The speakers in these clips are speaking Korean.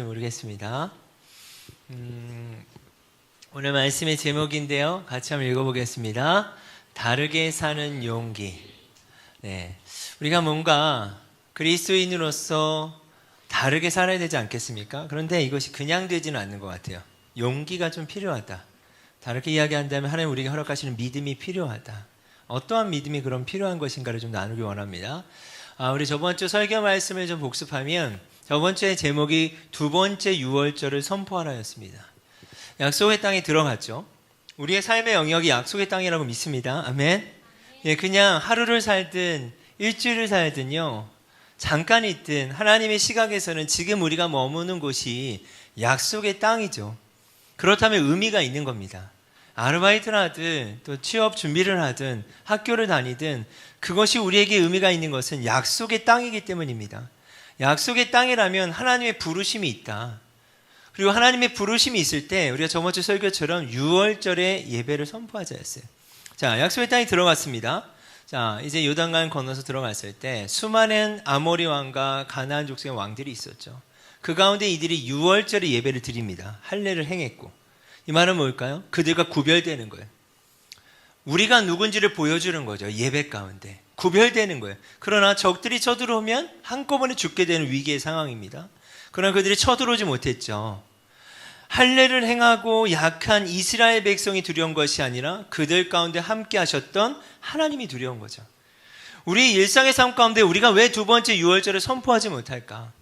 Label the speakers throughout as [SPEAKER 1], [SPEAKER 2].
[SPEAKER 1] 모르겠습니다. 오늘 말씀의 제목인데요. 같이 한번 읽어보겠습니다. 다르게 사는 용기. 우리가 뭔가 그리스도인으로서 다르게 살아야 되지 않겠습니까? 그런데 이것이 그냥 되지는 않는 것 같아요. 용기가 좀 필요하다. 다르게 이야기한다면 하나님 우리에게 허락하시는 믿음이 필요하다. 어떠한 믿음이 그럼 필요한 것인가를 좀 나누기 원합니다. 우리 저번 주 설교 말씀을 좀 복습하면 저번 주의 제목이 두 번째 유월절을 선포하라였습니다. 약속의 땅에 들어갔죠. 우리의 삶의 영역이 약속의 땅이라고 믿습니다. 아멘. 그냥 하루를 살든 일주일을 살든요, 잠깐 있든 하나님의 시각에서는 지금 우리가 머무는 곳이 약속의 땅이죠. 그렇다면 의미가 있는 겁니다. 아르바이트를 하든 또 취업 준비를 하든 학교를 다니든 그것이 우리에게 의미가 있는 것은 약속의 땅이기 때문입니다. 약속의 땅이라면 하나님의 부르심이 있다. 그리고 하나님의 부르심이 있을 때 우리가 저번 주 설교처럼 유월절에 예배를 선포하자였어요. 자, 약속의 땅에 들어갔습니다. 자, 이제 요단강 건너서 들어갔을 때 수많은 아모리 왕과 가나안 족속의 왕들이 있었죠. 그 가운데 이들이 유월절에 예배를 드립니다. 할례를 행했고, 이 말은 뭘까요? 그들과 구별되는 거예요. 우리가 누군지를 보여주는 거죠. 예배 가운데 구별되는 거예요. 그러나 적들이 쳐들어오면 한꺼번에 죽게 되는 위기의 상황입니다. 그러나 그들이 쳐들어오지 못했죠. 할례를 행하고 약한 이스라엘 백성이 두려운 것이 아니라 그들 가운데 함께 하셨던 하나님이 두려운 거죠. 우리 일상의 삶 가운데 우리가 왜 두 번째 유월절을 선포하지 못할까?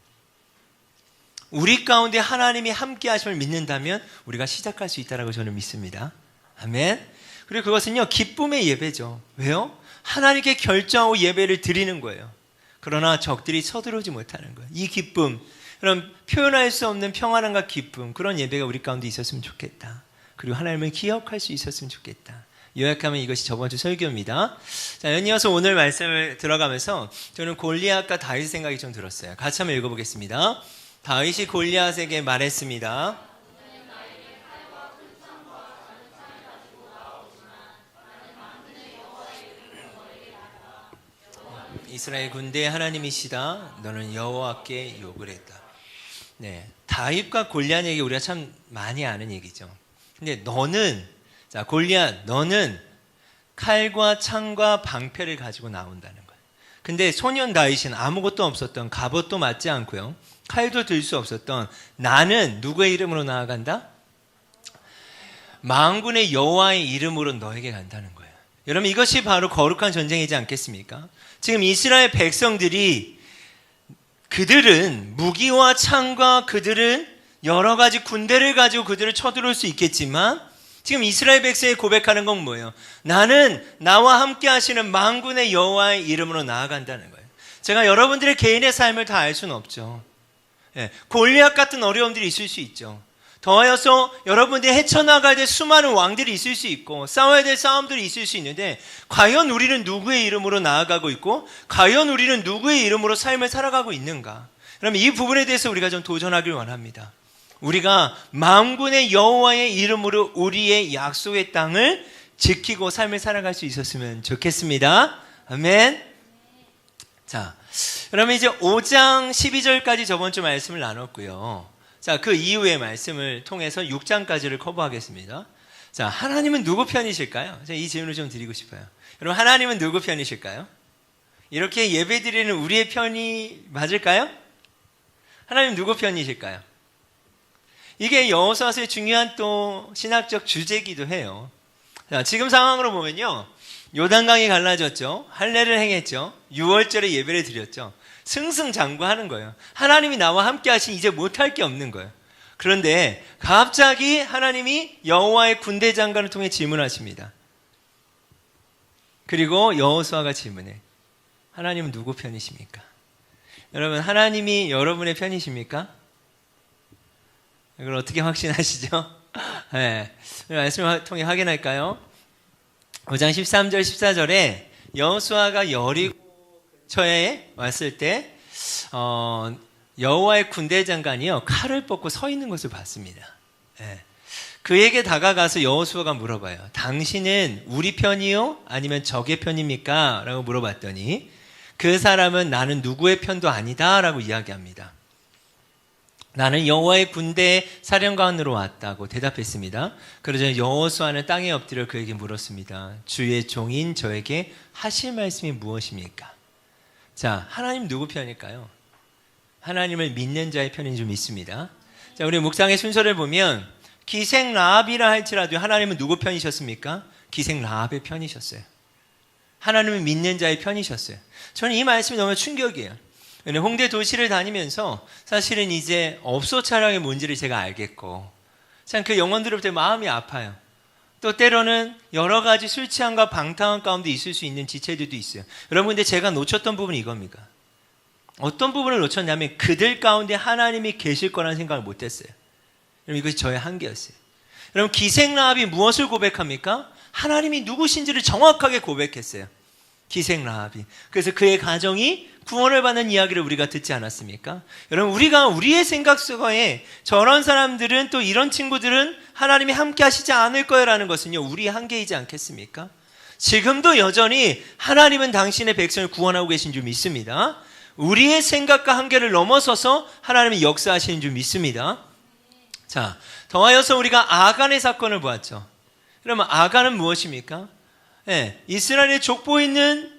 [SPEAKER 1] 우리 가운데 하나님이 함께 하심을 믿는다면 우리가 시작할 수 있다고 저는 믿습니다. 아멘. 그리고 그것은요, 기쁨의 예배죠. 왜요? 하나님께 결정하고 예배를 드리는 거예요. 그러나 적들이 서두르지 못하는 거예요. 이 기쁨, 그럼 표현할 수 없는 평안함과 기쁨, 그런 예배가 우리 가운데 있었으면 좋겠다. 그리고 하나님을 기억할 수 있었으면 좋겠다. 요약하면 이것이 저번 주 설교입니다. 자, 연이어서 오늘 말씀을 들어가면서 저는 골리앗과 다윗 생각이 좀 들었어요. 같이 한번 읽어보겠습니다. 다윗이 골리앗에게 말했습니다. 이스라엘 군대의 하나님이시다. 너는 여호와께 욕을 했다. 다윗과 골리앗에게 우리가 참 많이 아는 얘기죠. 근데 너는, 자, 골리앗, 너는 칼과 창과 방패를 가지고 나온다는 거예요. 근데 소년 다윗은 아무것도 없었던, 갑옷도 맞지 않고요, 칼도 들 수 없었던, 나는 누구의 이름으로 나아간다? 만군의 여호와의 이름으로 너에게 간다는 거예요. 여러분, 이것이 바로 거룩한 전쟁이지 않겠습니까? 지금 이스라엘 백성들이, 그들은 무기와 창과 그들은 여러 가지 군대를 가지고 그들을 쳐들어올 수 있겠지만 지금 이스라엘 백성이 고백하는 건 뭐예요? 나는 나와 함께 하시는 만군의 여호와의 이름으로 나아간다는 거예요. 제가 여러분들의 개인의 삶을 다 알 수는 없죠. 골리앗 같은 어려움들이 있을 수 있죠. 더하여서 여러분들이 헤쳐나가야 될 수많은 왕들이 있을 수 있고 싸워야 될 싸움들이 있을 수 있는데, 과연 우리는 누구의 이름으로 나아가고 있고 과연 우리는 누구의 이름으로 삶을 살아가고 있는가? 그럼 이 부분에 대해서 우리가 좀 도전하길 원합니다. 우리가 만군의 여호와의 이름으로 우리의 약속의 땅을 지키고 삶을 살아갈 수 있었으면 좋겠습니다. 아멘. 자, 그러면 이제 5장 12절까지 저번 주 말씀을 나눴고요. 자, 그 이후의 말씀을 통해서 6장까지를 커버하겠습니다. 자, 하나님은 누구 편이실까요? 제가 이 질문을 좀 드리고 싶어요. 여러분, 하나님은 누구 편이실까요? 이렇게 예배드리는 우리의 편이 맞을까요? 하나님 누구 편이실까요? 이게 여호수아서의 중요한 또 신학적 주제이기도 해요. 자, 지금 상황으로 보면요, 요단강이 갈라졌죠. 할례를 행했죠. 유월절에 예배를 드렸죠. 승승장구하는 거예요. 하나님이 나와 함께 하시니 이제 못할 게 없는 거예요. 그런데 갑자기 하나님이 여호와의 군대 장관을 통해 질문하십니다. 그리고 여호수아가 질문해. 하나님은 누구 편이십니까? 여러분, 하나님이 여러분의 편이십니까? 이걸 어떻게 확신하시죠? 말씀을 통해 확인할까요? 5장 13절 14절에 여호수아가 여리고 근처에 왔을 때 여호와의 군대 장관이요, 칼을 뻗고 서 있는 것을 봤습니다. 그에게 다가가서 여호수아가 물어봐요. 당신은 우리 편이요? 아니면 적의 편입니까? 라고 물어봤더니 그 사람은 나는 누구의 편도 아니다 라고 이야기합니다. 나는 여호와의 군대 사령관으로 왔다고 대답했습니다. 그러자 여호수아는 땅에 엎드려 그에게 물었습니다. 주의 종인 저에게 하실 말씀이 무엇입니까? 자, 하나님 누구 편일까요? 하나님을 믿는 자의 편인 줄 믿습니다. 자, 우리 묵상의 순서를 보면 기생 라합이라 할지라도 하나님은 누구 편이셨습니까? 기생 라합의 편이셨어요. 하나님을 믿는 자의 편이셨어요. 저는 이 말씀이 너무 충격이에요. 홍대 도시를 다니면서 사실은 이제 업소 촬영의 뭔지를 제가 알겠고 참 그 영혼들로부터 마음이 아파요. 또 때로는 여러 가지 술 취함과 방탕한 가운데 있을 수 있는 지체들도 있어요. 여러분, 근데 제가 놓쳤던 부분이 이겁니다. 어떤 부분을 놓쳤냐면 그들 가운데 하나님이 계실 거라는 생각을 못했어요. 여러분, 이것이 저의 한계였어요. 여러분, 기생 라합이 무엇을 고백합니까? 하나님이 누구신지를 정확하게 고백했어요. 기생 라합이. 그래서 그의 가정이 구원을 받는 이야기를 우리가 듣지 않았습니까? 여러분, 우리가 우리의 생각 속에 저런 사람들은 또 이런 친구들은 하나님이 함께 하시지 않을 거라는 것은요, 우리의 한계이지 않겠습니까? 지금도 여전히 하나님은 당신의 백성을 구원하고 계신 줄 믿습니다. 우리의 생각과 한계를 넘어서서 하나님이 역사하시는 줄 믿습니다. 자, 더하여서 우리가 아간의 사건을 보았죠. 그러면 아간은 무엇입니까? 네, 이스라엘의 족보 있는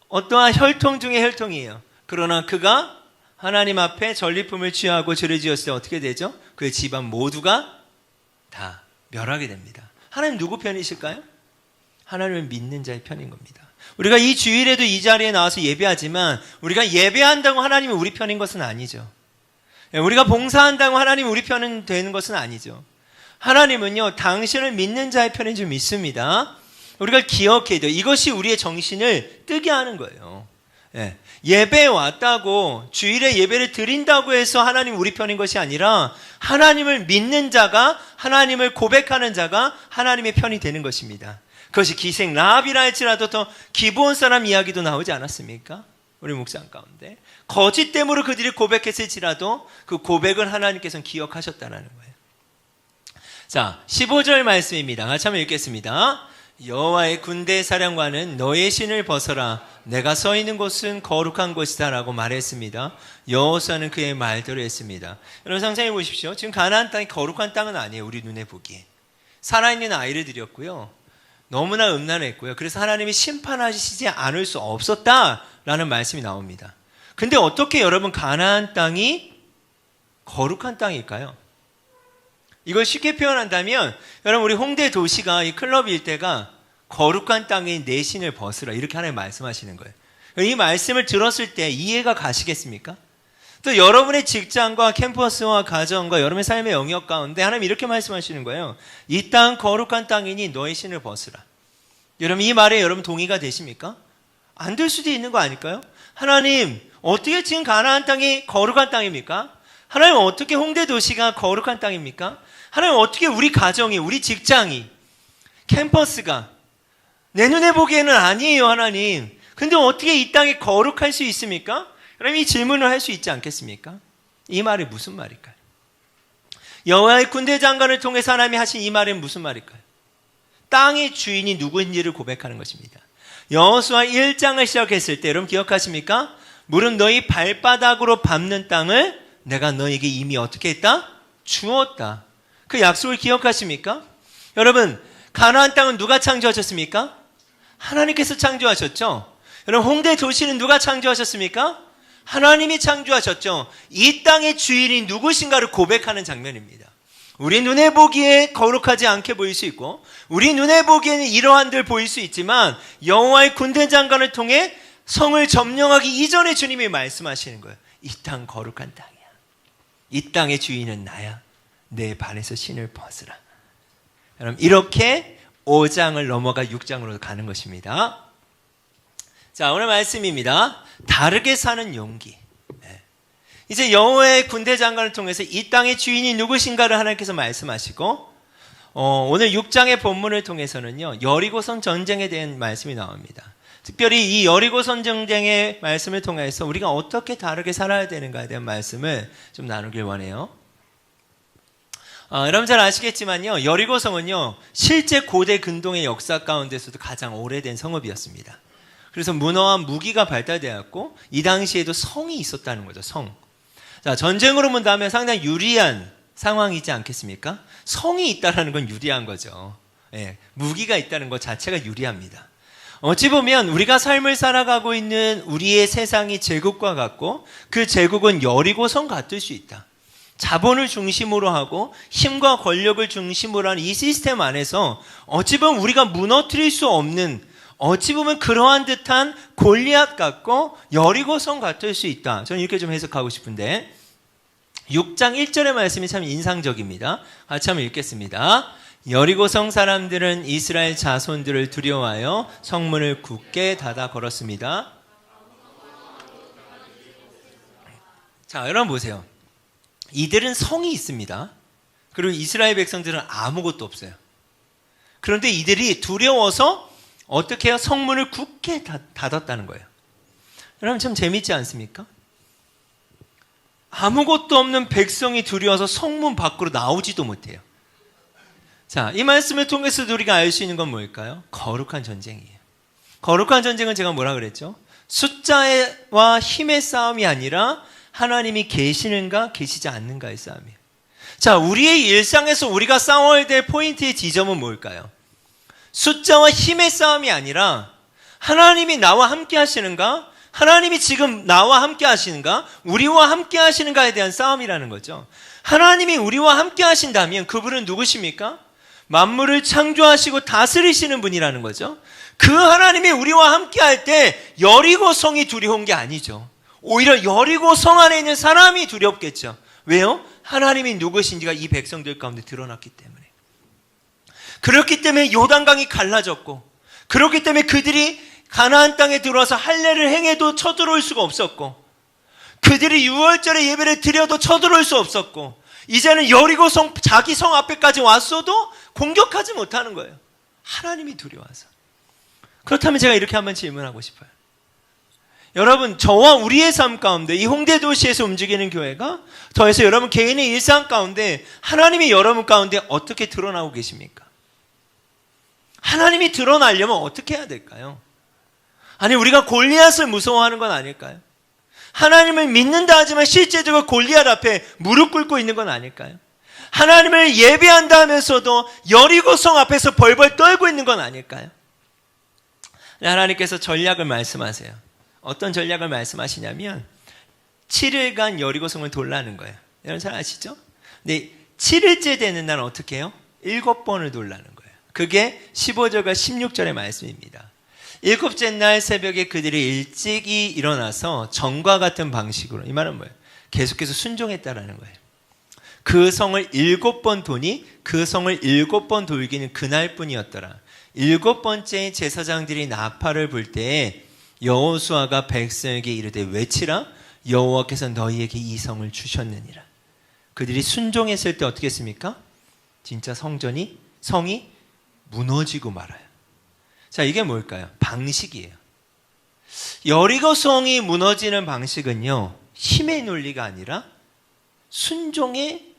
[SPEAKER 1] 어떠한 혈통 중의 혈통이에요. 그러나 그가 하나님 앞에 전리품을 취하고 죄를 지었을 때 어떻게 되죠? 그의 집안 모두가 다 멸하게 됩니다. 하나님 누구 편이실까요? 하나님을 믿는 자의 편인 겁니다. 우리가 이 주일에도 이 자리에 나와서 예배하지만 우리가 예배한다고 하나님이 우리 편인 것은 아니죠. 우리가 봉사한다고 하나님이 우리 편은 되는 것은 아니죠. 하나님은요, 당신을 믿는 자의 편인 줄 믿습니다. 우리가 기억해야 돼요. 이것이 우리의 정신을 뜨게 하는 거예요. 예배에 왔다고 주일에 예배를 드린다고 해서 하나님 우리 편인 것이 아니라 하나님을 믿는 자가, 하나님을 고백하는 자가 하나님의 편이 되는 것입니다. 그것이 기생 라합이라 할지라도 더 기브온 사람 이야기도 나오지 않았습니까? 우리 묵상 가운데 거짓됨으로 그들이 고백했을지라도 그 고백을 하나님께서는 기억하셨다는 거예요. 자, 15절 말씀입니다. 같이 한번 읽겠습니다. 여호와의 군대 사령관은 너의 신을 벗어라, 내가 서 있는 곳은 거룩한 곳이다 라고 말했습니다. 여호수아는 그의 말대로 했습니다. 여러분, 상상해 보십시오. 지금 가나안 땅이 거룩한 땅은 아니에요. 우리 눈에 보기에 살아있는 아이를 드렸고요, 너무나 음란했고요. 그래서 하나님이 심판하시지 않을 수 없었다라는 말씀이 나옵니다. 근데 어떻게 여러분 가나안 땅이 거룩한 땅일까요? 이걸 쉽게 표현한다면 여러분, 우리 홍대 도시가, 이 클럽 일대가 거룩한 땅인 내 신을 벗으라, 이렇게 하나님 말씀하시는 거예요. 이 말씀을 들었을 때 이해가 가시겠습니까? 또 여러분의 직장과 캠퍼스와 가정과 여러분의 삶의 영역 가운데 하나님 이렇게 말씀하시는 거예요. 이 땅 거룩한 땅이니 너의 신을 벗으라. 여러분, 이 말에 여러분 동의가 되십니까? 안 될 수도 있는 거 아닐까요? 하나님, 어떻게 지금 가나안 땅이 거룩한 땅입니까? 하나님, 어떻게 홍대 도시가 거룩한 땅입니까? 하나님, 어떻게 우리 가정이, 우리 직장이, 캠퍼스가 내 눈에 보기에는 아니에요, 하나님. 근데 어떻게 이 땅이 거룩할 수 있습니까? 여러분, 이 질문을 할 수 있지 않겠습니까? 이 말이 무슨 말일까요? 여호와의 군대 장관을 통해서 하나님이 하신 이 말은 무슨 말일까요? 땅의 주인이 누구인지를 고백하는 것입니다. 여호수아 1장을 시작했을 때 여러분 기억하십니까? 무릇 너희 발바닥으로 밟는 땅을 내가 너에게 이미 어떻게 했다? 주었다. 그 약속을 기억하십니까? 여러분, 가나안 땅은 누가 창조하셨습니까? 하나님께서 창조하셨죠. 여러분, 홍대 도시는 누가 창조하셨습니까? 하나님이 창조하셨죠. 이 땅의 주인이 누구신가를 고백하는 장면입니다. 우리 눈에 보기에 거룩하지 않게 보일 수 있고 우리 눈에 보기에는 이러한들 보일 수 있지만 여호와의 군대 장관을 통해 성을 점령하기 이전에 주님이 말씀하시는 거예요. 이 땅 거룩한 땅이야. 이 땅의 주인은 나야. 내 발에서 신을 벗으라. 여러분, 이렇게 5장을 넘어가 6장으로 가는 것입니다. 자, 오늘 말씀입니다. 다르게 사는 용기. 이제 여호와의 군대 장관을 통해서 이 땅의 주인이 누구신가를 하나님께서 말씀하시고 오늘 6장의 본문을 통해서는요, 여리고성 전쟁에 대한 말씀이 나옵니다. 특별히 이 여리고성 전쟁의 말씀을 통해서 우리가 어떻게 다르게 살아야 되는가에 대한 말씀을 좀 나누길 원해요. 여러분 잘 아시겠지만요, 여리고성은요 실제 고대 근동의 역사 가운데서도 가장 오래된 성읍이었습니다. 그래서 문어와 무기가 발달되었고 이 당시에도 성이 있었다는 거죠. 성. 자, 전쟁으로 본다면 상당히 유리한 상황이지 않겠습니까? 성이 있다는 건 유리한 거죠. 예, 무기가 있다는 것 자체가 유리합니다. 어찌 보면 우리가 삶을 살아가고 있는 우리의 세상이 제국과 같고 그 제국은 여리고성 같을 수 있다. 자본을 중심으로 하고 힘과 권력을 중심으로 하는 이 시스템 안에서 어찌 보면 우리가 무너뜨릴 수 없는, 어찌 보면 그러한 듯한 골리앗 같고 여리고성 같을 수 있다. 저는 이렇게 좀 해석하고 싶은데 6장 1절의 말씀이 참 인상적입니다. 같이 한번 읽겠습니다. 여리고성 사람들은 이스라엘 자손들을 두려워하여 성문을 굳게 닫아 걸었습니다. 자, 여러분 보세요. 이들은 성이 있습니다. 그리고 이스라엘 백성들은 아무것도 없어요. 그런데 이들이 두려워서 어떻게 해요? 성문을 굳게 닫았다는 거예요. 여러분 참 재밌지 않습니까? 아무것도 없는 백성이 두려워서 성문 밖으로 나오지도 못해요. 자, 이 말씀을 통해서 우리가 알 수 있는 건 뭘까요? 거룩한 전쟁이에요. 거룩한 전쟁은 제가 뭐라 그랬죠? 숫자와 힘의 싸움이 아니라 하나님이 계시는가 계시지 않는가의 싸움이에요. 자, 우리의 일상에서 우리가 싸워야 될 포인트의 지점은 뭘까요? 숫자와 힘의 싸움이 아니라 하나님이 나와 함께 하시는가? 하나님이 지금 나와 함께 하시는가? 우리와 함께 하시는가에 대한 싸움이라는 거죠. 하나님이 우리와 함께 하신다면 그분은 누구십니까? 만물을 창조하시고 다스리시는 분이라는 거죠. 그 하나님이 우리와 함께 할 때 여리고성이 두려운 게 아니죠. 오히려 여리고성 안에 있는 사람이 두렵겠죠. 왜요? 하나님이 누구신지가 이 백성들 가운데 드러났기 때문에. 그렇기 때문에 요단강이 갈라졌고, 그렇기 때문에 그들이 가나안 땅에 들어와서 할례를 행해도 쳐들어올 수가 없었고, 그들이 유월절에 예배를 드려도 쳐들어올 수 없었고, 이제는 여리고성 자기 성 앞에까지 왔어도 공격하지 못하는 거예요. 하나님이 두려워서. 그렇다면 제가 이렇게 한번 질문하고 싶어요. 여러분, 저와 우리의 삶 가운데 이 홍대 도시에서 움직이는 교회가 더해서 여러분 개인의 일상 가운데 하나님이 여러분 가운데 어떻게 드러나고 계십니까? 하나님이 드러나려면 어떻게 해야 될까요? 아니, 우리가 골리앗을 무서워하는 건 아닐까요? 하나님을 믿는다 하지만 실제적으로 골리앗 앞에 무릎 꿇고 있는 건 아닐까요? 하나님을 예배한다 하면서도 여리고성 앞에서 벌벌 떨고 있는 건 아닐까요? 하나님께서 전략을 말씀하세요. 어떤 전략을 말씀하시냐면 7일간 여리고성을 돌라는 거예요. 여러분 잘 아시죠? 근데 7일째 되는 날은 어떻게 해요? 7번을 돌라는 거예요. 그게 15절과 16절의 말씀입니다. 7째 날 새벽에 그들이 일찍이 일어나서 전과 같은 방식으로, 이 말은 뭐예요? 계속해서 순종했다라는 거예요. 그 성을 7번 도니 그 성을 7번 돌기는 그날뿐이었더라. 7번째 제사장들이 나팔을 불 때에 여호수아가 백성에게 이르되 외치라, 여호와께서 너희에게 이 성을 주셨느니라. 그들이 순종했을 때 어떻게 했습니까? 진짜 성이 무너지고 말아요. 자, 이게 뭘까요? 방식이에요. 여리고성이 무너지는 방식은요, 힘의 논리가 아니라 순종의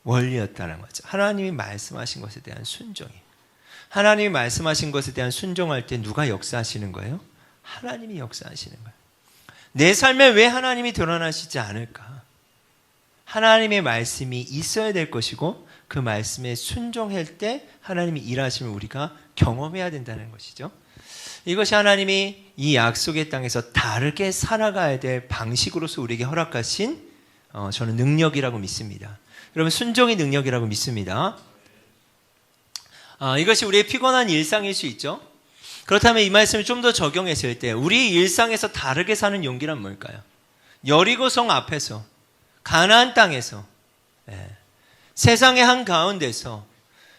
[SPEAKER 1] 원리였다는 거죠. 하나님이 말씀하신 것에 대한 순종이에요. 하나님이 말씀하신 것에 대한 순종할 때 누가 역사하시는 거예요? 하나님이 역사하시는 거예요. 내 삶에 왜 하나님이 드러나시지 않을까? 하나님의 말씀이 있어야 될 것이고 그 말씀에 순종할 때 하나님이 일하심을 우리가 경험해야 된다는 것이죠. 이것이 하나님이 이 약속의 땅에서 다르게 살아가야 될 방식으로서 우리에게 허락하신 저는 능력이라고 믿습니다. 여러분, 순종의 능력이라고 믿습니다. 이것이 우리의 피곤한 일상일 수 있죠. 그렇다면 이 말씀을 좀 더 적용했을 때 우리 일상에서 다르게 사는 용기란 뭘까요? 여리고성 앞에서, 가나안 땅에서, 세상의 한가운데서,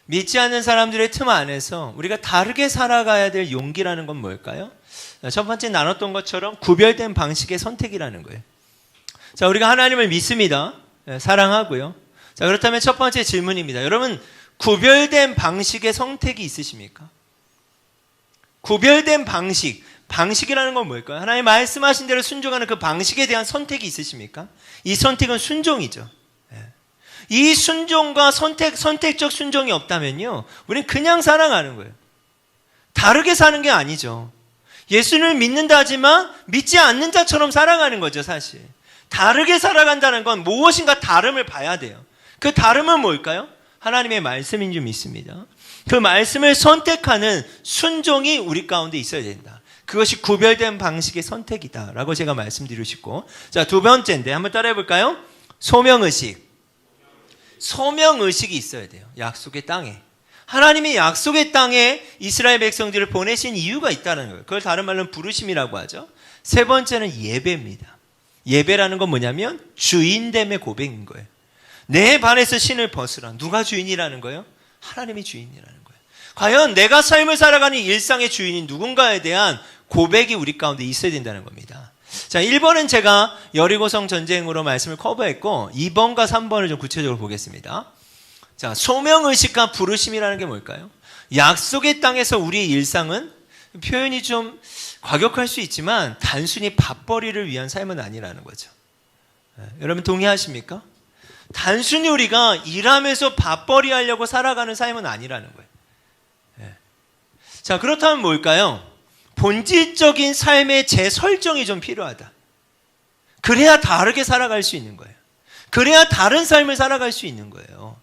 [SPEAKER 1] 믿지 않는 사람들의 틈 안에서 우리가 다르게 살아가야 될 용기라는 건 뭘까요? 첫 번째 나눴던 것처럼 구별된 방식의 선택이라는 거예요. 자, 우리가 하나님을 믿습니다. 사랑하고요. 자, 그렇다면 첫 번째 질문입니다. 여러분, 구별된 방식의 선택이 있으십니까? 구별된 방식이라는 건 뭘까요? 하나님 말씀하신 대로 순종하는 그 방식에 대한 선택이 있으십니까? 이 선택은 순종이죠. 이 순종과 선택적 순종이 없다면요, 우리는 그냥 살아가는 거예요. 다르게 사는 게 아니죠. 예수를 믿는다 하지만 믿지 않는 자처럼 살아가는 거죠, 사실. 다르게 살아간다는 건 무엇인가 다름을 봐야 돼요. 그 다름은 뭘까요? 하나님의 말씀인 줄 믿습니다. 그 말씀을 선택하는 순종이 우리 가운데 있어야 된다. 그것이 구별된 방식의 선택이다라고 제가 말씀드리고 싶고, 자, 두 번째인데 한번 따라해 볼까요? 소명의식. 소명의식이 있어야 돼요. 약속의 땅에. 하나님이 약속의 땅에 이스라엘 백성들을 보내신 이유가 있다는 거예요. 그걸 다른 말로는 부르심이라고 하죠. 세 번째는 예배입니다. 예배라는 건 뭐냐면 주인됨의 고백인 거예요. 내 발에서 신을 벗으라. 누가 주인이라는 거예요? 하나님이 주인이라는 거예요. 과연 내가 삶을 살아가는 일상의 주인인 누군가에 대한 고백이 우리 가운데 있어야 된다는 겁니다. 자, 1번은 제가 여리고성 전쟁으로 말씀을 커버했고 2번과 3번을 좀 구체적으로 보겠습니다. 자, 소명의식과 부르심이라는 게 뭘까요? 약속의 땅에서 우리의 일상은 표현이 좀 과격할 수 있지만 단순히 밥벌이를 위한 삶은 아니라는 거죠. 여러분 동의하십니까? 단순히 우리가 일하면서 밥벌이 하려고 살아가는 삶은 아니라는 거예요. 자, 그렇다면 뭘까요? 본질적인 삶의 재설정이 좀 필요하다. 그래야 다르게 살아갈 수 있는 거예요. 그래야 다른 삶을 살아갈 수 있는 거예요.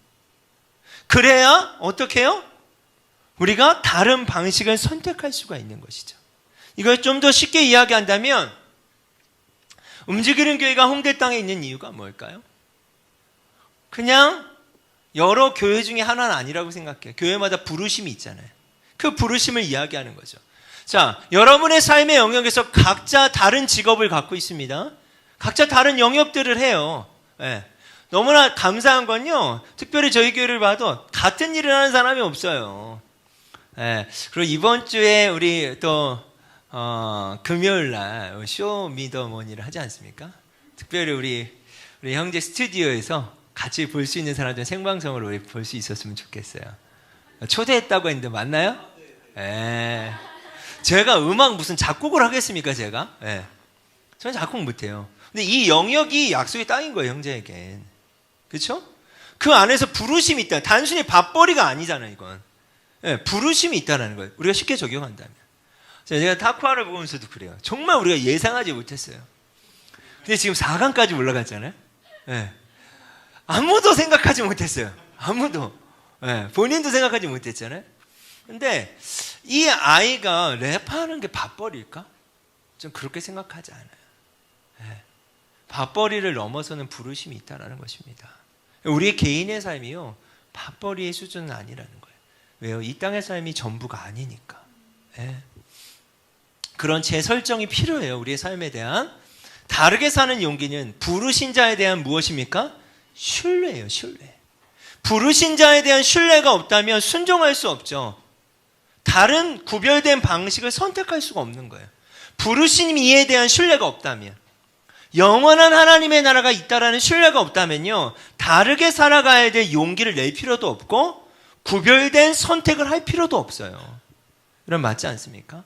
[SPEAKER 1] 그래야 어떻게 해요? 우리가 다른 방식을 선택할 수가 있는 것이죠. 이걸 좀 더 쉽게 이야기한다면 움직이는 교회가 홍대 땅에 있는 이유가 뭘까요? 그냥 여러 교회 중에 하나는 아니라고 생각해요. 교회마다 부르심이 있잖아요. 그 부르심을 이야기하는 거죠. 자, 여러분의 삶의 영역에서 각자 다른 직업을 갖고 있습니다. 각자 다른 영역들을 해요. 네. 너무나 감사한 건요, 특별히 저희 교회를 봐도 같은 일을 하는 사람이 없어요. 네. 그리고 이번 주에 우리 또 금요일 날 쇼미더머니를 하지 않습니까? 특별히 우리 형제 스튜디오에서 같이 볼 수 있는 사람들 생방송으로 우리 볼 수 있었으면 좋겠어요. 초대했다고 했는데 맞나요? 네. 제가 음악 무슨 작곡을 하겠습니까, 제가? 네. 저는 작곡 못해요. 근데 이 영역이 약속의 땅인 거예요, 형제에겐. 그렇죠? 그 안에서 부르심이 있다. 단순히 밥벌이가 아니잖아요, 이건. 네, 부르심이 있다는 거예요. 우리가 쉽게 적용한다면. 제가 타쿠아를 보면서도 그래요. 정말 우리가 예상하지 못했어요. 근데 지금 4강까지 올라갔잖아요. 네. 아무도 생각하지 못했어요. 아무도. 네, 본인도 생각하지 못했잖아요. 근데 이 아이가 랩하는 게 밥벌이일까? 좀 그렇게 생각하지 않아요. 네. 밥벌이를 넘어서는 부르심이 있다는 것입니다. 우리 개인의 삶이요, 밥벌이의 수준은 아니라는 거예요. 왜요? 이 땅의 삶이 전부가 아니니까. 네. 그런 재설정이 필요해요. 우리의 삶에 대한. 다르게 사는 용기는 부르신 자에 대한 무엇입니까? 신뢰예요. 신뢰. 부르신 자에 대한 신뢰가 없다면 순종할 수 없죠. 다른 구별된 방식을 선택할 수가 없는 거예요. 부르신 이에 대한 신뢰가 없다면, 영원한 하나님의 나라가 있다라는 신뢰가 없다면요, 다르게 살아가야 될 용기를 낼 필요도 없고 구별된 선택을 할 필요도 없어요. 이런 맞지 않습니까?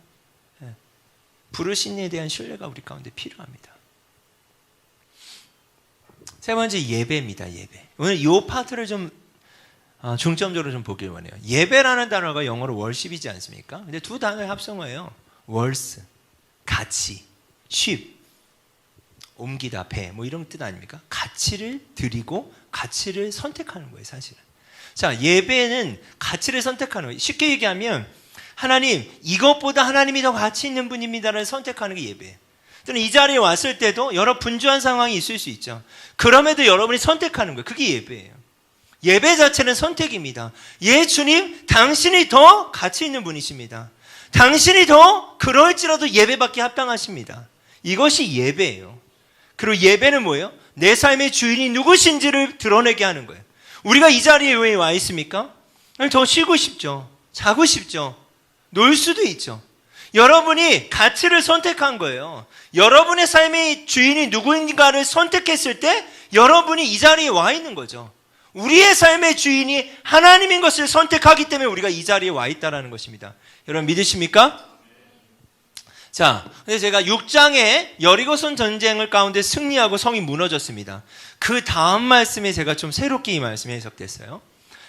[SPEAKER 1] 부르신 이에 대한 신뢰가 우리 가운데 필요합니다. 세 번째, 예배입니다. 예배. 오늘 이 파트를 좀 중점적으로 좀 보길 원해요. 예배라는 단어가 영어로 월십이지 않습니까? 근데 두 단어의 합성어예요. 월스, 가치, 쉽, 옮기다, 배, 뭐 이런 뜻 아닙니까? 가치를 드리고 가치를 선택하는 거예요, 사실은. 자, 예배는 가치를 선택하는 거예요. 쉽게 얘기하면 하나님, 이것보다 하나님이 더 가치 있는 분입니다를 선택하는 게 예배예요. 또는 이 자리에 왔을 때도 여러 분주한 상황이 있을 수 있죠. 그럼에도 여러분이 선택하는 거예요. 그게 예배예요. 예배 자체는 선택입니다. 예, 주님, 당신이 더 가치 있는 분이십니다. 당신이 더 그럴지라도 예배받기 합당하십니다. 이것이 예배예요. 그리고 예배는 뭐예요? 내 삶의 주인이 누구신지를 드러내게 하는 거예요. 우리가 이 자리에 왜 와 있습니까? 더 쉬고 싶죠. 자고 싶죠. 놀 수도 있죠. 여러분이 가치를 선택한 거예요. 여러분의 삶의 주인이 누구인가를 선택했을 때 여러분이 이 자리에 와 있는 거죠. 우리의 삶의 주인이 하나님인 것을 선택하기 때문에 우리가 이 자리에 와 있다는 것입니다. 여러분 믿으십니까? 자, 근데 제가 6장에 여리고성 전쟁을 가운데 승리하고 성이 무너졌습니다. 그 다음 말씀에 제가 좀 새롭게 이 말씀이 해석됐어요.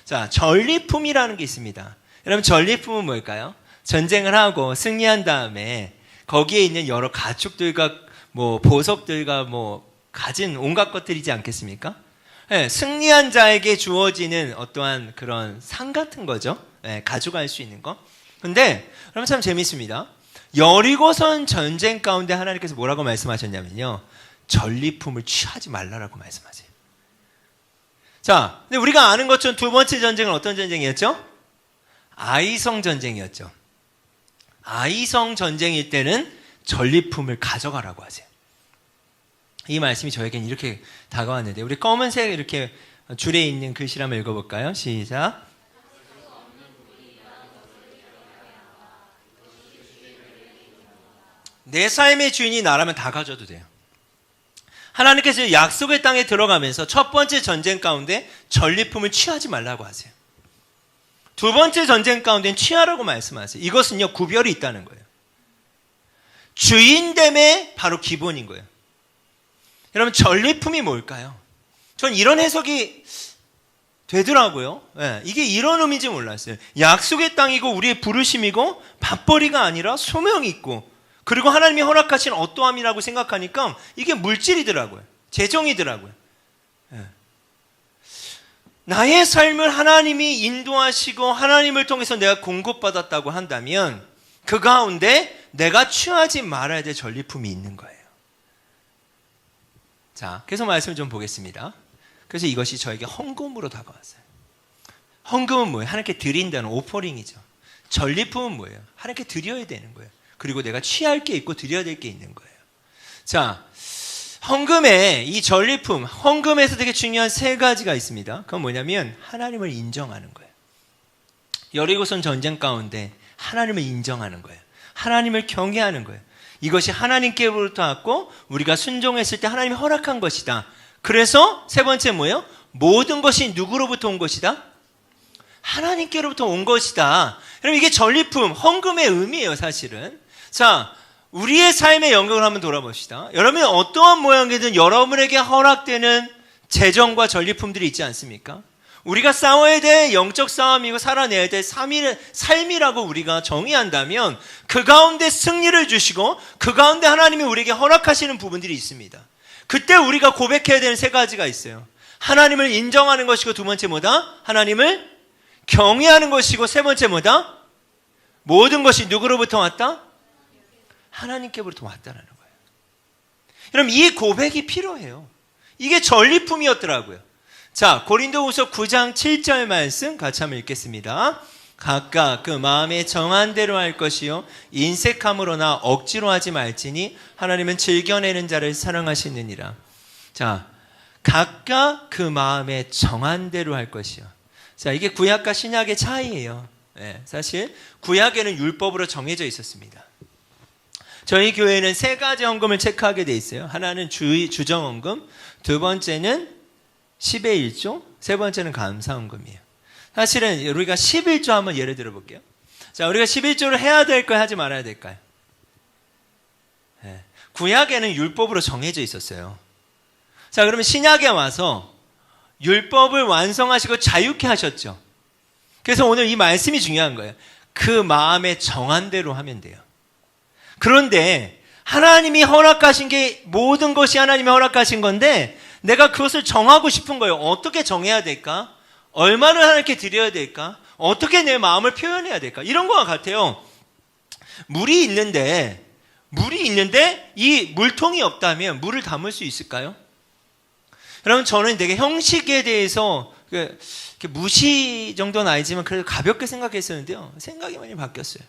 [SPEAKER 1] 자, 전리품이라는 게 있습니다. 여러분 전리품은 뭘까요? 전쟁을 하고 승리한 다음에 거기에 있는 여러 가축들과 뭐 보석들과 뭐 가진 온갖 것들이지 않겠습니까? 네, 승리한 자에게 주어지는 어떠한 그런 상 같은 거죠. 네, 가져갈 수 있는 거. 근데 그러면 참 재밌습니다. 여리고성 전쟁 가운데 하나님께서 뭐라고 말씀하셨냐면요, 전리품을 취하지 말라라고 말씀하세요. 자, 근데 우리가 아는 것처럼 두 번째 전쟁은 어떤 전쟁이었죠? 아이성 전쟁이었죠. 아이성 전쟁일 때는 전리품을 가져가라고 하세요. 이 말씀이 저에게는 이렇게 다가왔는데, 우리 검은색 이렇게 줄에 있는 글씨를 한번 읽어볼까요? 시작. 내 삶의 주인이 나라면 다 가져도 돼요. 하나님께서 약속의 땅에 들어가면서 첫 번째 전쟁 가운데 전리품을 취하지 말라고 하세요. 두 번째 전쟁 가운데는 취하라고 말씀하세요. 이것은요, 구별이 있다는 거예요. 주인됨의 바로 기본인 거예요. 여러분, 전리품이 뭘까요? 전 이런 해석이 되더라고요. 네, 이게 이런 의미인지 몰랐어요. 약속의 땅이고 우리의 부르심이고 밥벌이가 아니라 소명이 있고, 그리고 하나님이 허락하신 어떠함이라고 생각하니까 이게 물질이더라고요. 재정이더라고요. 네. 나의 삶을 하나님이 인도하시고 하나님을 통해서 내가 공급받았다고 한다면 그 가운데 내가 취하지 말아야 될 전리품이 있는 거예요. 자, 그래서 말씀을 좀 보겠습니다. 그래서 이것이 저에게 헌금으로 다가왔어요. 헌금은 뭐예요? 하나님께 드린다는 오퍼링이죠. 전리품은 뭐예요? 하나님께 드려야 되는 거예요. 그리고 내가 취할 게 있고 드려야 될 게 있는 거예요. 자, 헌금에 이 전리품, 헌금에서 되게 중요한 세 가지가 있습니다. 그건 뭐냐면 하나님을 인정하는 거예요. 여리고성 전쟁 가운데 하나님을 인정하는 거예요. 하나님을 경외하는 거예요. 이것이 하나님께로부터 왔고 우리가 순종했을 때 하나님이 허락한 것이다. 그래서 세 번째 뭐예요? 모든 것이 누구로부터 온 것이다? 하나님께로부터 온 것이다. 그럼 이게 전리품, 헌금의 의미예요, 사실은. 자, 우리의 삶의 영역을 한번 돌아봅시다. 여러분이 어떠한 모양이든 여러분에게 허락되는 재정과 전리품들이 있지 않습니까? 우리가 싸워야 될 영적 싸움이고 살아내야 될 삶이라고 우리가 정의한다면 그 가운데 승리를 주시고 그 가운데 하나님이 우리에게 허락하시는 부분들이 있습니다. 그때 우리가 고백해야 되는 세 가지가 있어요. 하나님을 인정하는 것이고, 두 번째 뭐다? 하나님을 경외하는 것이고, 세 번째 뭐다? 모든 것이 누구로부터 왔다? 하나님께로부터 왔다는 거예요. 여러분, 이 고백이 필요해요. 이게 전리품이었더라고요. 자, 고린도후서 9장 7절 말씀 같이 한번 읽겠습니다. 각각 그 마음에 정한 대로 할 것이요 인색함으로나 억지로 하지 말지니 하나님은 즐겨내는 자를 사랑하시느니라. 자, 각각 그 마음에 정한 대로 할 것이요. 자, 이게 구약과 신약의 차이예요. 네, 사실 구약에는 율법으로 정해져 있었습니다. 저희 교회는 세 가지 헌금을 체크하게 돼 있어요. 하나는 주정헌금, 두 번째는 10의 1조, 세 번째는 감사헌금이에요. 사실은 우리가 11조 한번 예를 들어 볼게요. 자, 우리가 11조를 해야 될까요? 하지 말아야 될까요? 네. 구약에는 율법으로 정해져 있었어요. 자, 그러면 신약에 와서 율법을 완성하시고 자유케 하셨죠. 그래서 오늘 이 말씀이 중요한 거예요. 그 마음에 정한 대로 하면 돼요. 그런데 하나님이 허락하신 게 모든 것이 하나님이 허락하신 건데 내가 그것을 정하고 싶은 거예요. 어떻게 정해야 될까? 얼마를 하나님께 드려야 될까? 어떻게 내 마음을 표현해야 될까? 이런 거와 같아요. 물이 있는데 이 물통이 없다면 물을 담을 수 있을까요? 여러분, 저는 되게 형식에 대해서 무시 정도는 아니지만 그래도 가볍게 생각했었는데요. 생각이 많이 바뀌었어요.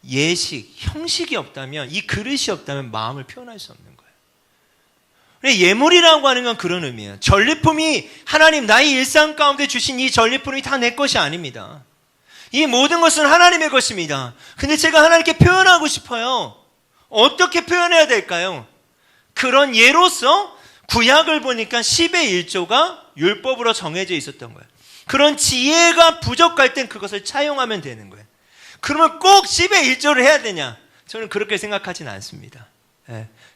[SPEAKER 1] 예식, 형식이 없다면, 이 그릇이 없다면 마음을 표현할 수 없는 거예요. 예물이라고 하는 건 그런 의미예요. 전리품이 하나님 나의 일상 가운데 주신 이 전리품이 다 내 것이 아닙니다. 이 모든 것은 하나님의 것입니다. 근데 제가 하나님께 표현하고 싶어요. 어떻게 표현해야 될까요? 그런 예로서 구약을 보니까 10의 1조가 율법으로 정해져 있었던 거예요. 그런 지혜가 부족할 땐 그것을 차용하면 되는 거예요. 그러면 꼭 10의 1조를 해야 되냐? 저는 그렇게 생각하진 않습니다.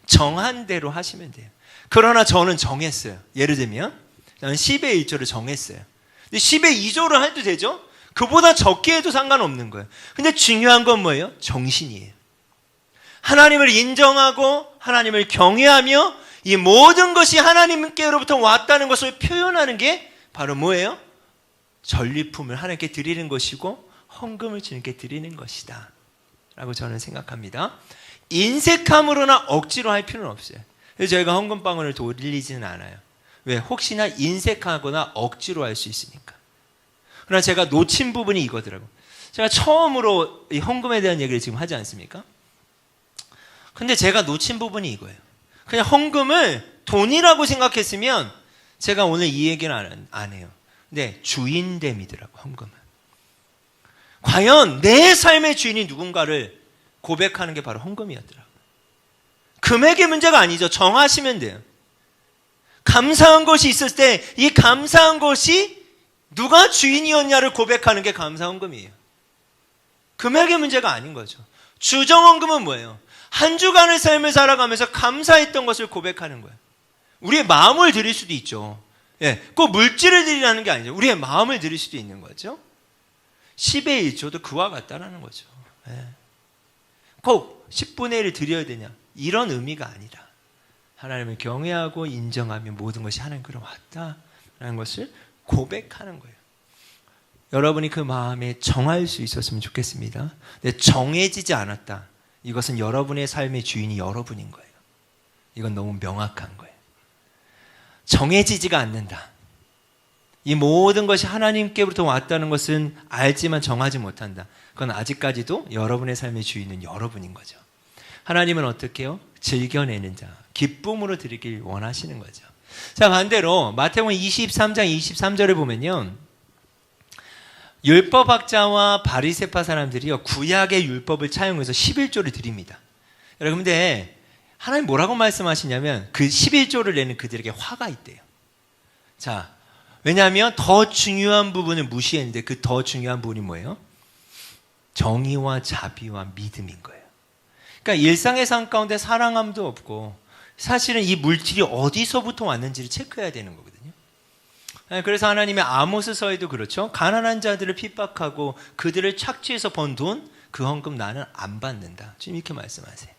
[SPEAKER 1] 정한 대로 하시면 돼요. 그러나 저는 정했어요. 예를 들면 저는 10의 1조를 정했어요. 근데 10의 2조를 해도 되죠? 그보다 적게 해도 상관없는 거예요. 근데 중요한 건 뭐예요? 정신이에요. 하나님을 인정하고 하나님을 경외하며 이 모든 것이 하나님께로부터 왔다는 것을 표현하는 게 바로 뭐예요? 전리품을 하나님께 드리는 것이고 헌금을 주님께 드리는 것이다 라고 저는 생각합니다. 인색함으로나 억지로 할 필요는 없어요. 그래서 저희가 헌금방울을 돌리지는 않아요. 왜? 혹시나 인색하거나 억지로 할 수 있으니까. 그러나 제가 놓친 부분이 이거더라고요. 제가 처음으로 이 헌금에 대한 얘기를 지금 하지 않습니까? 근데 제가 놓친 부분이 이거예요. 그냥 헌금을 돈이라고 생각했으면 제가 오늘 이 얘기는 안 해요. 근데 주인됨이더라고, 헌금은. 과연 내 삶의 주인이 누군가를 고백하는 게 바로 헌금이었더라고요. 금액의 문제가 아니죠. 정하시면 돼요. 감사한 것이 있을 때 이 감사한 것이 누가 주인이었냐를 고백하는 게 감사 헌금이에요. 금액의 문제가 아닌 거죠. 주정 헌금은 뭐예요? 한 주간의 삶을 살아가면서 감사했던 것을 고백하는 거예요. 우리의 마음을 드릴 수도 있죠. 예, 꼭 물질을 드리라는 게 아니죠. 우리의 마음을 드릴 수도 있는 거죠. 10의 1조도 그와 같다라는 거죠. 예. 꼭 10분의 1을 드려야 되냐? 이런 의미가 아니라 하나님을 경외하고 인정하며 모든 것이 하나님께로 왔다라는 것을 고백하는 거예요. 여러분이 그 마음에 정할 수 있었으면 좋겠습니다. 근데 정해지지 않았다. 이것은 여러분의 삶의 주인이 여러분인 거예요. 이건 너무 명확한 거예요. 정해지지가 않는다. 이 모든 것이 하나님께로부터 왔다는 것은 알지만 정하지 못한다. 그건 아직까지도 여러분의 삶의 주인은 여러분인 거죠. 하나님은 어떻게 해요? 즐겨내는 자, 기쁨으로 드리길 원하시는 거죠. 자, 반대로 마태복음 23장 23절을 보면요, 율법학자와 바리새파 사람들이요, 구약의 율법을 차용해서 11조를 드립니다. 여러분, 근데 하나님 뭐라고 말씀하시냐면 그 11조를 내는 그들에게 화가 있대요. 자, 왜냐하면 더 중요한 부분을 무시했는데 그 더 중요한 부분이 뭐예요? 정의와 자비와 믿음인 거예요. 그러니까 일상의 삶 가운데 사랑함도 없고 사실은 이 물질이 어디서부터 왔는지를 체크해야 되는 거거든요. 그래서 하나님의 아모스서에도 그렇죠. 가난한 자들을 핍박하고 그들을 착취해서 번 돈, 그 헌금 나는 안 받는다. 지금 이렇게 말씀하세요.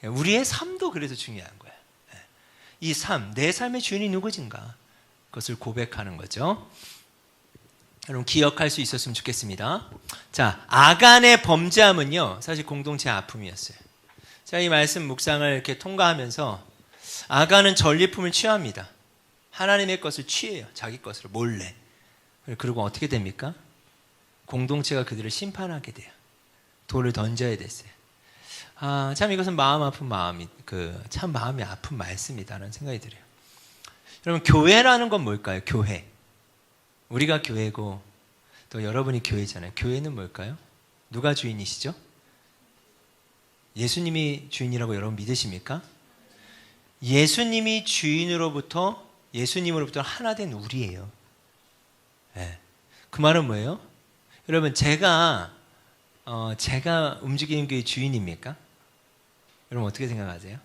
[SPEAKER 1] 우리의 삶도 그래서 중요한 거예요. 이 삶, 내 삶의 주인이 누구인가? 그것을 고백하는 거죠. 여러분 기억할 수 있었으면 좋겠습니다. 자, 아간의 범죄함은요, 사실 공동체의 아픔이었어요. 자, 이 말씀 묵상을 이렇게 통과하면서 아간은 전리품을 취합니다. 하나님의 것을 취해요. 자기 것으로 몰래. 그리고 어떻게 됩니까? 공동체가 그들을 심판하게 돼요. 돌을 던져야 됐어요. 아, 참 이것은 마음 아픈 마음이 참 마음이 아픈 말씀이다라는 생각이 들어요. 여러분 교회라는 건 뭘까요? 교회. 우리가 교회고 또 여러분이 교회잖아요. 교회는 뭘까요? 누가 주인이시죠? 예수님이 주인이라고 여러분 믿으십니까? 예수님이 주인으로부터 예수님으로부터 하나 된 우리예요. 네. 그 말은 뭐예요? 여러분 제가 움직이는 교회 주인입니까? 여러분 어떻게 생각하세요?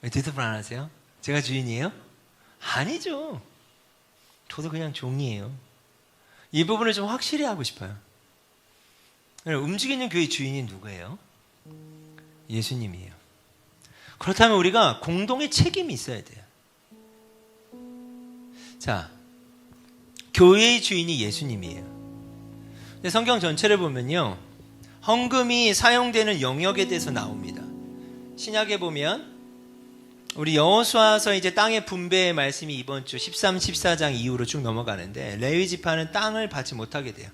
[SPEAKER 1] 왜 대답을 안 하세요? 제가 주인이에요? 아니죠. 저도 그냥 종이에요. 이 부분을 좀 확실히 하고 싶어요. 움직이는 교회 주인이 누구예요? 예수님이에요. 그렇다면 우리가 공동의 책임이 있어야 돼요. 자, 교회의 주인이 예수님이에요. 근데 성경 전체를 보면요, 헌금이 사용되는 영역에 대해서 나옵니다. 신약에 보면 우리 여호수아서 이제 땅의 분배의 말씀이 이번 주 13, 14장 이후로 쭉 넘어가는데 레위 지파는 땅을 받지 못하게 돼요.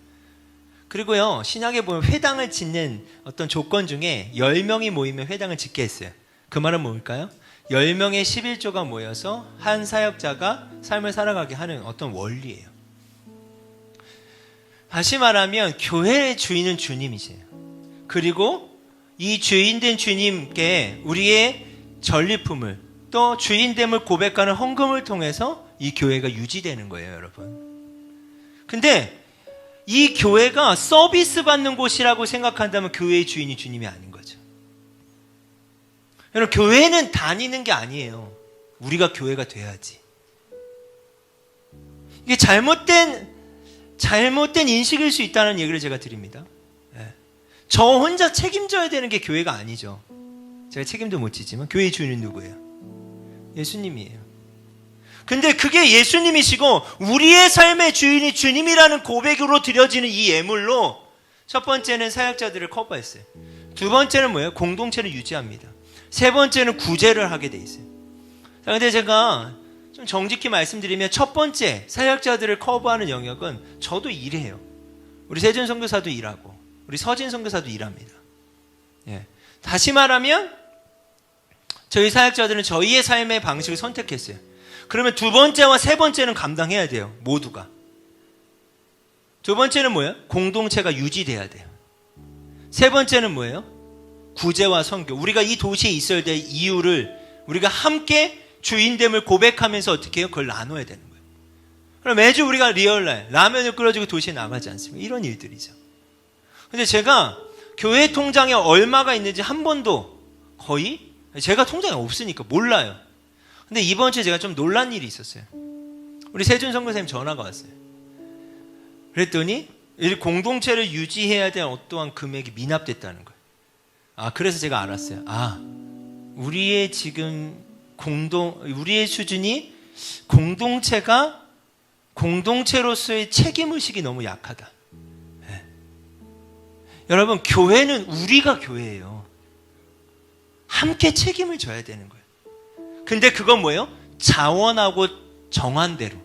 [SPEAKER 1] 그리고요, 신약에 보면 회당을 짓는 어떤 조건 중에 10명이 모이면 회당을 짓게 했어요. 그 말은 뭘까요? 10명의 11조가 모여서 한 사역자가 삶을 살아가게 하는 어떤 원리예요. 다시 말하면 교회의 주인은 주님이세요. 그리고 이 주인된 주님께 우리의 전리품을 또 주인됨을 고백하는 헌금을 통해서 이 교회가 유지되는 거예요, 여러분. 근데 이 교회가 서비스 받는 곳이라고 생각한다면 교회의 주인이 주님이 아닌 거죠. 여러분, 교회는 다니는 게 아니에요. 우리가 교회가 돼야지. 이게 잘못된 인식일 수 있다는 얘기를 제가 드립니다. 저 혼자 책임져야 되는 게 교회가 아니죠. 제가 책임도 못 지지만 교회의 주인은 누구예요? 예수님이에요. 근데 그게 예수님이시고 우리의 삶의 주인이 주님이라는 고백으로 드려지는 이 예물로 첫 번째는 사역자들을 커버했어요. 두 번째는 뭐예요? 공동체를 유지합니다. 세 번째는 구제를 하게 돼 있어요. 그런데 제가 좀 정직히 말씀드리면 첫 번째 사역자들을 커버하는 영역은 저도 일해요. 우리 세준 선교사도 일하고 우리 서진 선교사도 일합니다. 예. 다시 말하면 저희 사역자들은 저희의 삶의 방식을 선택했어요. 그러면 두 번째와 세 번째는 감당해야 돼요. 모두가. 두 번째는 뭐예요? 공동체가 유지돼야 돼요. 세 번째는 뭐예요? 구제와 선교. 우리가 이 도시에 있어야 될 이유를 우리가 함께 주인됨을 고백하면서 어떻게 해요? 그걸 나눠야 되는 거예요. 그럼 매주 우리가 리얼라이 라면을 끓여주고 도시에 나가지 않습니까? 이런 일들이죠. 근데 제가 교회 통장에 얼마가 있는지 한 번도 거의 제가 통장에 없으니까 몰라요. 근데 이번 주에 제가 좀 놀란 일이 있었어요. 우리 세준 선교사님 전화가 왔어요. 그랬더니 이 공동체를 유지해야 될 어떠한 금액이 미납됐다는 거예요. 아, 그래서 제가 알았어요. 아, 우리의 지금 우리의 수준이 공동체로서의 책임의식이 너무 약하다. 네. 여러분, 교회는 우리가 교회예요. 함께 책임을 져야 되는 거예요. 근데 그건 뭐예요? 자원하고 정한대로.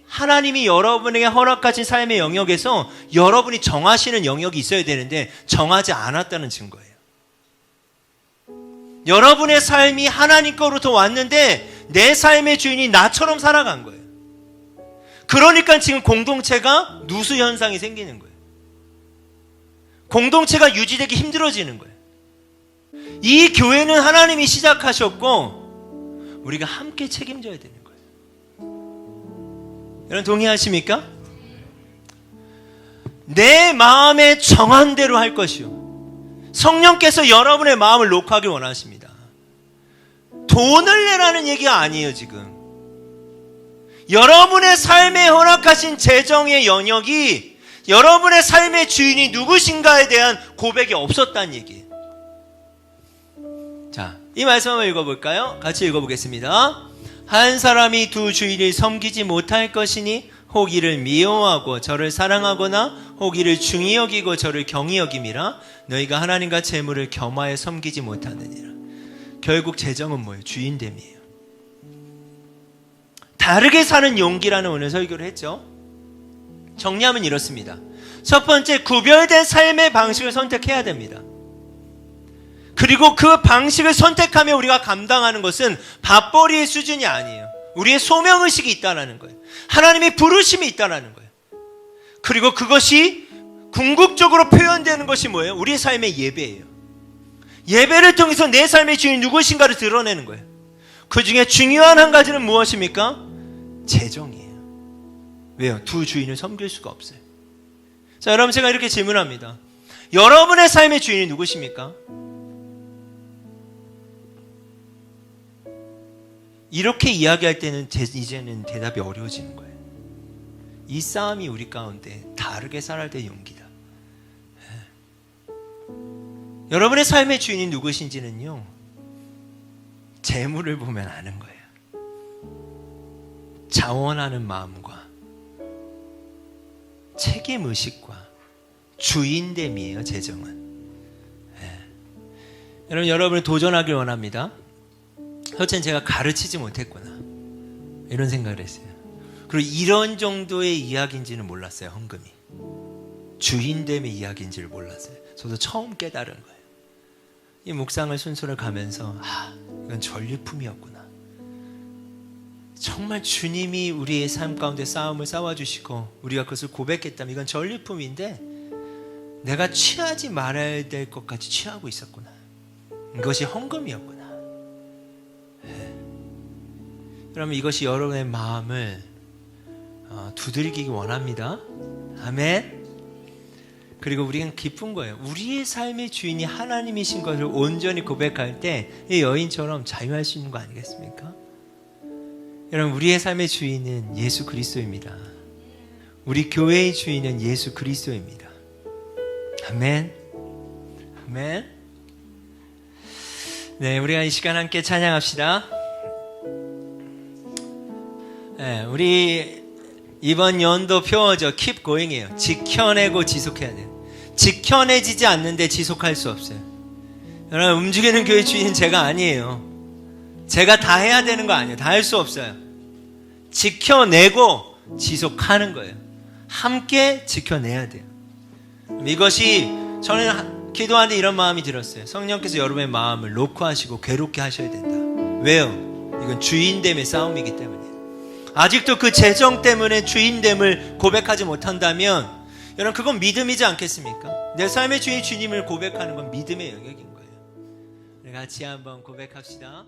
[SPEAKER 1] 하나님이 여러분에게 허락하신 삶의 영역에서 여러분이 정하시는 영역이 있어야 되는데 정하지 않았다는 증거예요. 여러분의 삶이 하나님 거로부터 왔는데 내 삶의 주인이 나처럼 살아간 거예요. 그러니까 지금 공동체가 누수 현상이 생기는 거예요. 공동체가 유지되기 힘들어지는 거예요. 이 교회는 하나님이 시작하셨고 우리가 함께 책임져야 되는 거예요. 여러분 동의하십니까? 내 마음에 정한 대로 할 것이요. 성령께서 여러분의 마음을 녹화하길 원하십니다. 돈을 내라는 얘기가 아니에요, 지금. 여러분의 삶에 허락하신 재정의 영역이 여러분의 삶의 주인이 누구신가에 대한 고백이 없었다는 얘기예요. 자, 이 말씀 한번 읽어볼까요? 같이 읽어보겠습니다. 한 사람이 두 주인을 섬기지 못할 것이니 혹 이를 미워하고 저를 사랑하거나 혹 이를 중히 여기고 저를 경히 여김이라. 너희가 하나님과 재물을 겸하여 섬기지 못하느니라. 결국 재정은 뭐예요? 주인됨이에요. 다르게 사는 용기라는 오늘 설교를 했죠. 정리하면 이렇습니다. 첫 번째, 구별된 삶의 방식을 선택해야 됩니다. 그리고 그 방식을 선택하며 우리가 감당하는 것은 밥벌이의 수준이 아니에요. 우리의 소명의식이 있다는 거예요. 하나님의 부르심이 있다는 거예요. 그리고 그것이 궁극적으로 표현되는 것이 뭐예요? 우리의 삶의 예배예요. 예배를 통해서 내 삶의 주인이 누구신가를 드러내는 거예요. 그 중에 중요한 한 가지는 무엇입니까? 재정이에요. 왜요? 두 주인을 섬길 수가 없어요. 자, 여러분, 제가 이렇게 질문합니다. 여러분의 삶의 주인이 누구십니까? 이렇게 이야기할 때는 이제는 대답이 어려워지는 거예요. 이 싸움이 우리 가운데 다르게 살아야 될 용기다. 여러분의 삶의 주인이 누구신지는요, 재물을 보면 아는 거예요. 자원하는 마음과 책임의식과 주인됨이에요, 재정은. 여러분을 도전하길 원합니다. 첫째는 제가 가르치지 못했구나, 이런 생각을 했어요. 그리고 이런 정도의 이야기인지는 몰랐어요. 헌금이 주인됨의 이야기인지를 몰랐어요. 저도 처음 깨달은 거예요. 이 묵상을 순서를 가면서 이건 전리품이었구나. 정말 주님이 우리의 삶 가운데 싸움을 싸워주시고 우리가 그것을 고백했다면 이건 전리품인데 내가 취하지 말아야 될 것 같이 취하고 있었구나. 이것이 헌금이었구나. 그러면 이것이 여러분의 마음을 두들기기 원합니다. 아멘. 그리고 우리는 기쁜 거예요. 우리의 삶의 주인이 하나님이신 것을 온전히 고백할 때 이 여인처럼 자유할 수 있는 거 아니겠습니까? 여러분, 우리의 삶의 주인은 예수 그리스도입니다. 우리 교회의 주인은 예수 그리스도입니다. 아멘. 아멘. 네, 우리가 이 시간 함께 찬양합시다. 네, 우리 이번 연도 표어죠. Keep going이에요. 지켜내고 지속해야 돼요. 지켜내지지 않는데 지속할 수 없어요. 여러분, 움직이는 교회 주인은 제가 아니에요. 제가 다 해야 되는 거 아니에요. 다 할 수 없어요. 지켜내고 지속하는 거예요. 함께 지켜내야 돼요. 이것이 저는 기도하는데 이런 마음이 들었어요. 성령께서 여러분의 마음을 녹화하시고 괴롭게 하셔야 된다. 왜요? 이건 주인됨의 싸움이기 때문이에요. 아직도 그 재정 때문에 주인됨을 고백하지 못한다면 여러분, 그건 믿음이지 않겠습니까? 내 삶의 주인 주님을 고백하는 건 믿음의 영역인 거예요. 우리 같이 한번 고백합시다.